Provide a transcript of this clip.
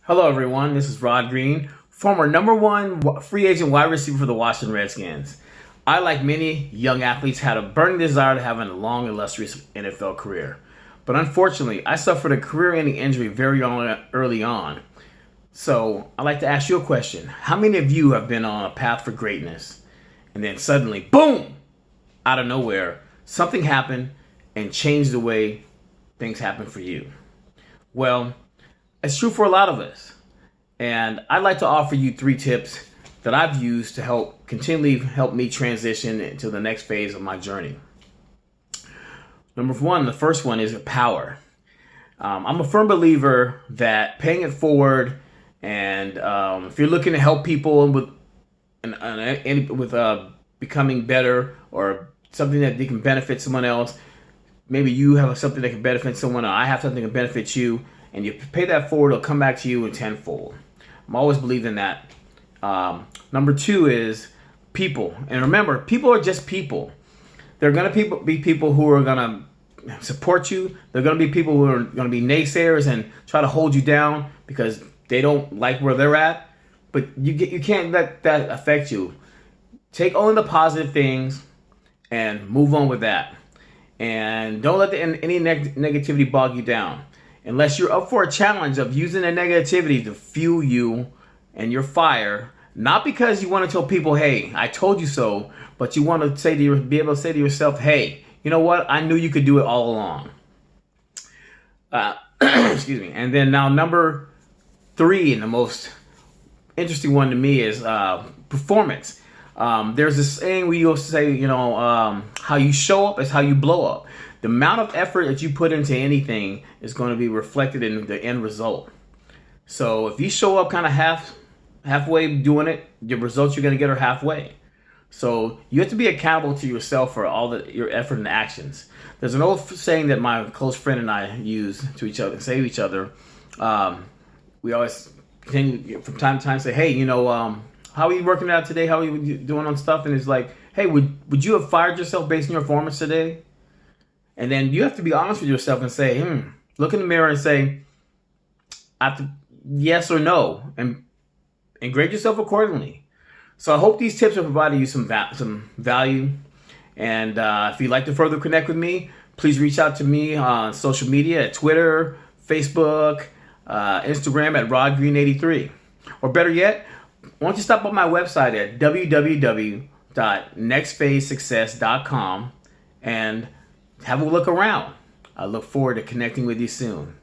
Hello, everyone. This is Rod Green, former number one free agent wide receiver for the Washington Redskins. I, like many young athletes, had a burning desire to have a long, illustrious NFL career. But unfortunately, I suffered a career-ending injury very early on. So I'd like to ask you a question. How many of you have been on a path for greatness, and then suddenly, boom, out of nowhere, something happened and changed the way things happen for you? Well, it's true for a lot of us. And I'd like to offer you 3 tips that I've used to continually help me transition into the next phase of my journey. Number 1, the first one is power. I'm a firm believer that paying it forward, and if you're looking to help people with becoming better, or something that they can benefit someone else, maybe you have something that can benefit someone, or I have something that can benefit you, and you pay that forward, it'll come back to you in tenfold. I'm always believed in that. Number 2 is people. And remember, people are just people. There are going to be people who are going to support you. There are going to be people who are going to be naysayers and try to hold you down because they don't like where they're at. But you can't let that affect you. Take only the positive things and move on with that. And don't let any negativity bog you down. Unless you're up for a challenge of using the negativity to fuel you and your fire, not because you want to tell people, hey, I told you so, but you want to be able to say to yourself, hey, you know what? I knew you could do it all along. Excuse me. And then now number 3, and the most interesting one to me, is performance. There's this saying we used to say, how you show up is how you blow up. The amount of effort that you put into anything is going to be reflected in the end result. So if you show up kind of halfway doing it, the results you're going to get are halfway. So you have to be accountable to yourself for all your effort and actions. There's an old saying that my close friend and I use to each other, say to each other. We always from time to time say, hey, how are you working out today? How are you doing on stuff? And it's like, hey, would you have fired yourself based on your performance today? And then you have to be honest with yourself and say, look in the mirror and say, I have to, yes or no, and grade yourself accordingly. So I hope these tips have provided you some value. And if you'd like to further connect with me, please reach out to me on social media at Twitter, Facebook, Instagram at RodGreen83. Or better yet, why don't you stop on my website at www.nextphasesuccess.com and have a look around. I look forward to connecting with you soon.